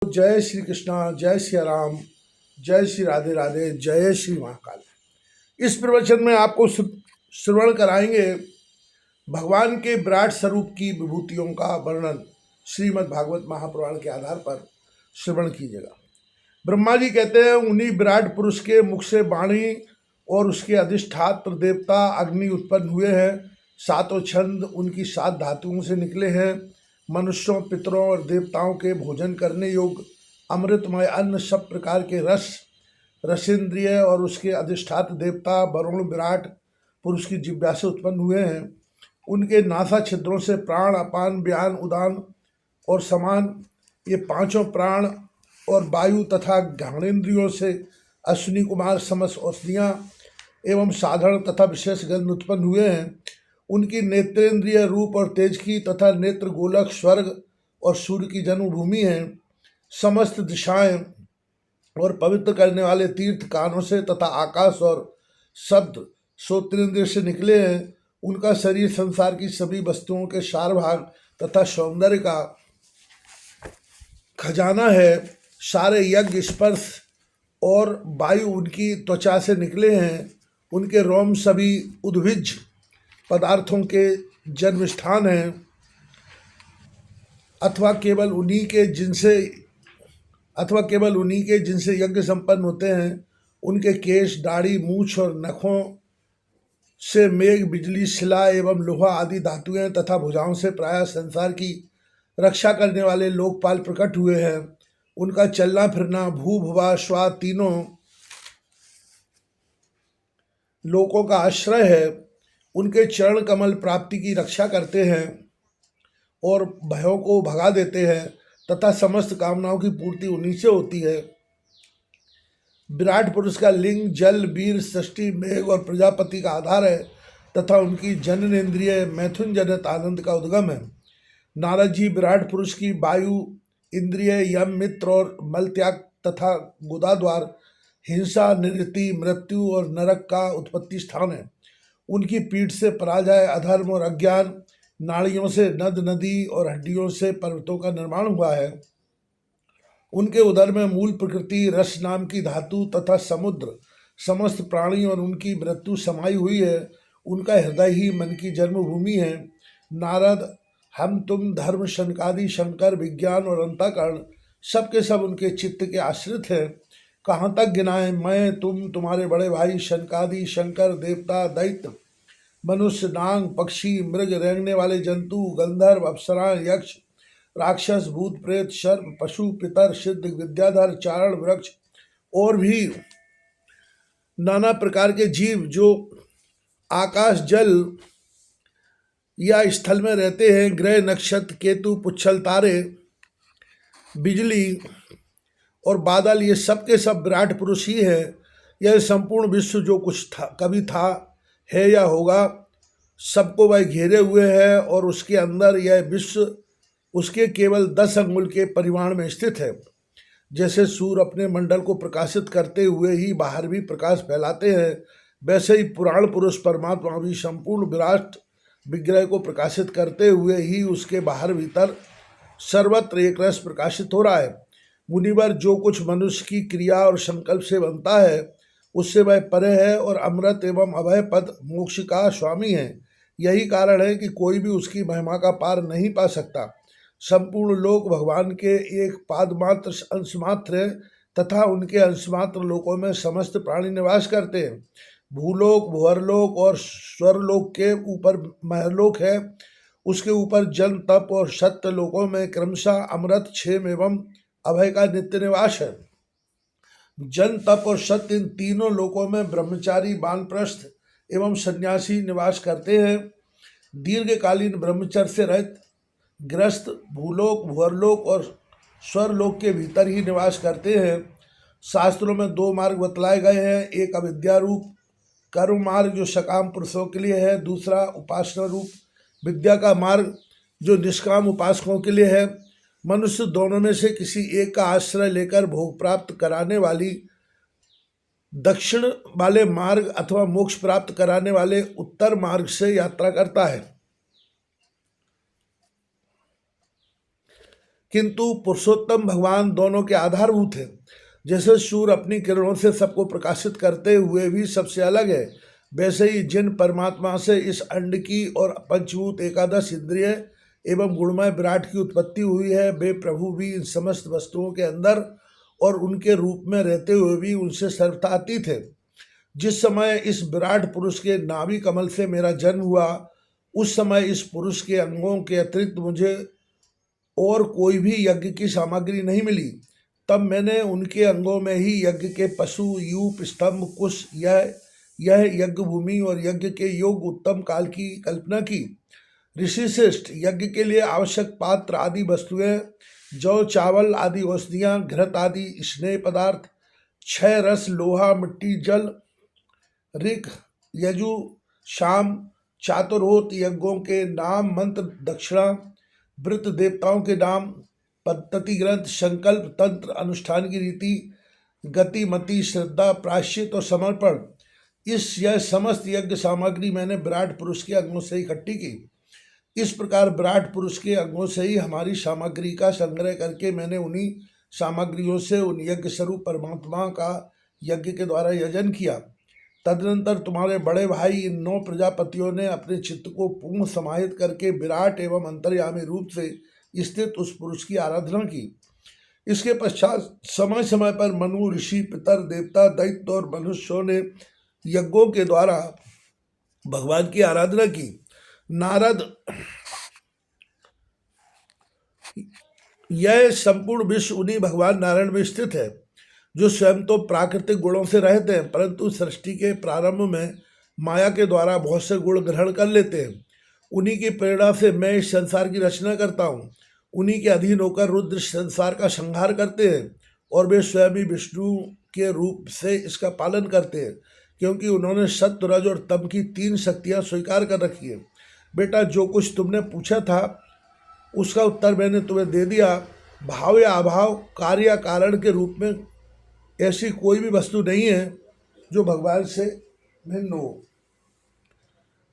जय श्री कृष्णा, जय श्री राम, जय श्री राधे राधे, जय श्री महाकाल। इस प्रवचन में आपको श्रवण कराएंगे भगवान के विराट स्वरूप की विभूतियों का वर्णन। श्रीमद् भागवत महापुराण के आधार पर श्रवण कीजिएगा। ब्रह्मा जी कहते हैं, उन्हीं विराट पुरुष के मुख से वाणी और उसके अधिष्ठात्र देवता अग्नि उत्पन्न हुए हैं। सातों छंद उनकी 7 धातुओं से निकले हैं। मनुष्यों, पितरों और देवताओं के भोजन करने योग्य अमृतमय अन्न, सब प्रकार के रस, रसेंद्रिय और उसके अधिष्ठात्र देवता वरुण विराट पुरुष की जिह्वा से उत्पन्न हुए हैं। उनके नासा छिद्रों से प्राण, अपान, व्यान, उदान और समान, ये पांचों प्राण और वायु तथा घ्राणेन्द्रियों से अश्विनी कुमार समस्त औषधियाँ एवं साधारण तथा विशेष गंध उत्पन्न हुए हैं। उनकी नेत्रेंद्रिय रूप और तेज की तथा नेत्र गोलक स्वर्ग और सूर्य की जन्मभूमि है। समस्त दिशाएं और पवित्र करने वाले तीर्थ कानों से तथा आकाश और शब्द श्रोत्रेंद्रिय से निकले हैं। उनका शरीर संसार की सभी वस्तुओं के सार भाग तथा सौंदर्य का खजाना है। सारे यज्ञ, स्पर्श और वायु उनकी त्वचा से निकले हैं। उनके रोम सभी उद्भिज पदार्थों के जन्म स्थान हैं, अथवा केवल उन्हीं के जिनसे यज्ञ संपन्न होते हैं। उनके केश, दाढ़ी, मूछ और नखों से मेघ, बिजली, शिला एवं लोहा आदि धातुएं तथा भुजाओं से प्रायः संसार की रक्षा करने वाले लोकपाल प्रकट हुए हैं। उनका चलना फिरना भू भुवा स्वा तीनों लोकों का आश्रय है। उनके चरण कमल प्राप्ति की रक्षा करते हैं और भयों को भगा देते हैं तथा समस्त कामनाओं की पूर्ति उन्हीं से होती है। विराट पुरुष का लिंग जल, वीर, सृष्टि, मेघ और प्रजापति का आधार है तथा उनकी जननेन्द्रिय मैथुन जनित आनंद का उद्गम है। नारद जी विराट पुरुष की वायु इंद्रिय, यम, मित्र और मल त्याग तथा गुदा द्वार, हिंसा, निवृत्ति, मृत्यु और नरक का उत्पत्ति स्थान है। उनकी पीठ से पराजय, अधर्म और अज्ञान, नाड़ियों से नद नदी और हड्डियों से पर्वतों का निर्माण हुआ है। उनके उदर में मूल प्रकृति, रस नाम की धातु तथा समुद्र, समस्त प्राणी और उनकी मृत्यु समाई हुई है। उनका हृदय ही मन की जन्मभूमि है। नारद, हम, तुम, धर्म, शनकादि, शंकर, विज्ञान और अंतःकरण सबके सब उनके चित्त के आश्रित हैं। कहाँ तक गिनाएं? मैं, तुम, तुम्हारे बड़े भाई शनकादि, शंकर, देवता, दैत्य, मनुष्य, नाग, पक्षी, मृग, रेंगने वाले जंतु, गंधर्व, अप्सराएं, यक्ष, राक्षस, भूत, प्रेत, सर्प, पशु, पितर, सिद्ध, विद्याधर, चारण, वृक्ष और भी नाना प्रकार के जीव जो आकाश, जल या स्थल में रहते हैं, ग्रह, नक्षत्र, केतु, पुच्छल, तारे, बिजली और बादल, ये सब के सब विराट पुरुष ही है। यह संपूर्ण विश्व जो कुछ था, कभी था, है या होगा, सबको वह घेरे हुए है और उसके अंदर यह विश्व उसके केवल 10 अंगुल के परिमाण में स्थित है। जैसे सूर्य अपने मंडल को प्रकाशित करते हुए ही बाहर भी प्रकाश फैलाते हैं, वैसे ही पुराण पुरुष परमात्मा भी संपूर्ण विराट विग्रह को प्रकाशित करते हुए ही उसके बाहर भीतर सर्वत्र एक रस प्रकाशित हो रहा है। मुनिवर, जो कुछ मनुष्य की क्रिया और संकल्प से बनता है उससे वह परे है और अमृत एवं अभय पद मोक्ष का स्वामी है। यही कारण है कि कोई भी उसकी महिमा का पार नहीं पा सकता। संपूर्ण लोक भगवान के एक पादमात्र अंशमात्र है तथा उनके अंशमात्र लोकों में समस्त प्राणी निवास करते हैं। भूलोक, भुवरलोक और स्वरलोक के ऊपर महलोक है। उसके ऊपर जन, तप और सत्य लोकों में क्रमशः अमृत, क्षेम एवं अभय का नित्य निवास है। जन, तप और सत्य, इन तीनों लोकों में ब्रह्मचारी, वानप्रस्थ एवं सन्यासी निवास करते हैं। दीर्घकालीन ब्रह्मचर्य से रहित गृहस्थ भूलोक, भुवरलोक और स्वरलोक के भीतर ही निवास करते हैं। शास्त्रों में 2 मार्ग बतलाए गए हैं, एक अविद्या रूप कर्म मार्ग जो सकाम पुरुषों के लिए है, दूसरा उपासना रूप विद्या का मार्ग जो निष्काम उपासकों के लिए है। मनुष्य दोनों में से किसी एक का आश्रय लेकर भोग प्राप्त कराने वाली दक्षिण वाले मार्ग अथवा मोक्ष प्राप्त कराने वाले उत्तर मार्ग से यात्रा करता है। किंतु पुरुषोत्तम भगवान दोनों के आधारभूत हैं। जैसे सूर्य अपनी किरणों से सबको प्रकाशित करते हुए भी सबसे अलग है, वैसे ही जिन परमात्मा से इस अंड की और पंचभूत एकादश इंद्रिय एवं गुणमय विराट की उत्पत्ति हुई है, वे प्रभु भी इन समस्त वस्तुओं के अंदर और उनके रूप में रहते हुए भी उनसे सर्वथा अतीत है। जिस समय इस विराट पुरुष के नाभि कमल से मेरा जन्म हुआ, उस समय इस पुरुष के अंगों के अतिरिक्त मुझे और कोई भी यज्ञ की सामग्री नहीं मिली। तब मैंने उनके अंगों में ही यज्ञ के पशु, यूप, स्तंभ, कुश, यह यज्ञ भूमि और यज्ञ के योग उत्तम काल की कल्पना की। ऋषि श्रेष्ठ, यज्ञ के लिए आवश्यक पात्र आदि वस्तुएं, जौ, चावल आदि औषधियाँ, घृत आदि स्नेह पदार्थ, क्षय रस, लोहा, मिट्टी, जल, ऋक, यजु, शाम, चातुर्होत यज्ञों के नाम, मंत्र, दक्षिणा, वृत, देवताओं के नाम, पद्धति ग्रंथ, संकल्प, तंत्र, अनुष्ठान की रीति, गति, मति, श्रद्धा, प्रायश्चित और समर्पण, यह समस्त यज्ञ सामग्री मैंने विराट पुरुष के अंगों से इकट्ठी की। इस प्रकार विराट पुरुष के अंगों से ही हमारी सामग्री का संग्रह करके मैंने उन्हीं सामग्रियों से उन यज्ञ स्वरूप परमात्मा का यज्ञ के द्वारा यजन किया। तदनंतर तुम्हारे बड़े भाई इन 9 प्रजापतियों ने अपने चित्त को पूर्ण समाहित करके विराट एवं अंतर्यामी रूप से स्थित उस पुरुष की आराधना की। इसके पश्चात समय समय पर मनु, ऋषि, पितर, देवता, दैत्य और मनुष्यों ने यज्ञों के द्वारा भगवान की आराधना की। नारद, यह संपूर्ण विश्व उन्हीं भगवान नारायण में स्थित है, जो स्वयं तो प्राकृतिक गुणों से रहते हैं, परंतु सृष्टि के प्रारंभ में माया के द्वारा बहुत से गुण ग्रहण कर लेते हैं। उन्हीं की प्रेरणा से मैं इस संसार की रचना करता हूँ। उन्हीं के अधीन होकर रुद्र संसार का संहार करते हैं और वे स्वयं ही विष्णु के रूप से इसका पालन करते हैं, क्योंकि उन्होंने सत्य, रज और तम की 3 शक्तियाँ स्वीकार कर रखी है। बेटा, जो कुछ तुमने पूछा था उसका उत्तर मैंने तुम्हें दे दिया। भाव या अभाव, कार्य या कारण के रूप में ऐसी कोई भी वस्तु नहीं है जो भगवान से भिन्न हो।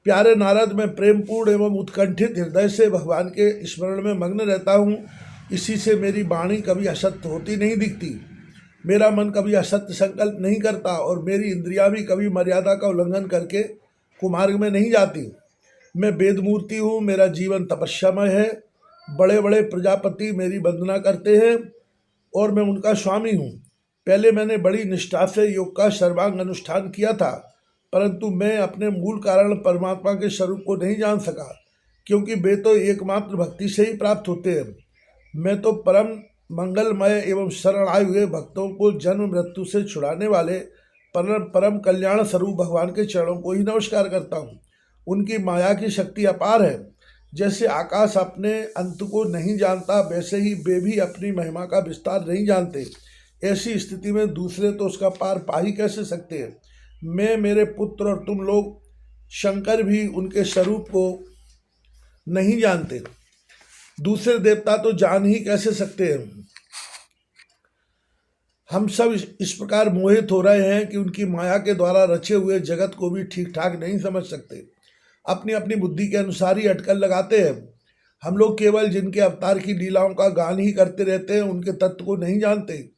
प्यारे नारद, मैं प्रेमपूर्ण एवं उत्कंठित हृदय से भगवान के स्मरण में मग्न रहता हूँ। इसी से मेरी वाणी कभी असत्य होती नहीं दिखती, मेरा मन कभी असत्य संकल्प नहीं करता और मेरी इंद्रियां भी कभी मर्यादा का उल्लंघन करके कुमार्ग में नहीं जाती। मैं वेद मूर्ति हूँ, मेरा जीवन तपस्यामय है। बड़े बड़े प्रजापति मेरी वंदना करते हैं और मैं उनका स्वामी हूँ। पहले मैंने बड़ी निष्ठा से योग का सर्वांग अनुष्ठान किया था, परंतु मैं अपने मूल कारण परमात्मा के स्वरूप को नहीं जान सका, क्योंकि वे तो एकमात्र भक्ति से ही प्राप्त होते हैं। मैं तो परम मंगलमय एवं शरण आए हुए भक्तों को जन्म मृत्यु से छुड़ाने वाले परम कल्याण स्वरूप भगवान के चरणों को ही नमस्कार करता हूँ। उनकी माया की शक्ति अपार है। जैसे आकाश अपने अंत को नहीं जानता, वैसे ही वे भी अपनी महिमा का विस्तार नहीं जानते। ऐसी स्थिति में दूसरे तो उसका पार पा ही कैसे सकते हैं। मैं, मेरे पुत्र और तुम लोग शंकर भी उनके स्वरूप को नहीं जानते। दूसरे देवता तो जान ही कैसे सकते हैं। हम सब इस प्रकार मोहित हो रहे हैं कि उनकी माया के द्वारा रचे हुए जगत को भी ठीक ठाक नहीं समझ सकते। अपनी अपनी बुद्धि के अनुसार ही अटकल लगाते हैं। हम लोग केवल जिनके अवतार की लीलाओं का गान ही करते रहते हैं, उनके तत्व को नहीं जानते।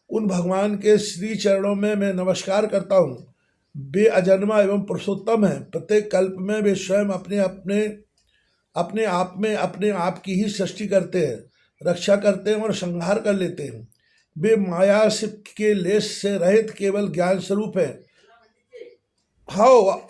उन भगवान के श्री चरणों में मैं नमस्कार करता हूँ। वे अजन्मा एवं पुरुषोत्तम हैं। प्रत्येक कल्प में वे स्वयं अपने आप में अपने आप की ही सृष्टि करते हैं, रक्षा करते हैं और संहार कर लेते हैं। वे माया के लेश से रहित केवल ज्ञान स्वरूप है। हाँ,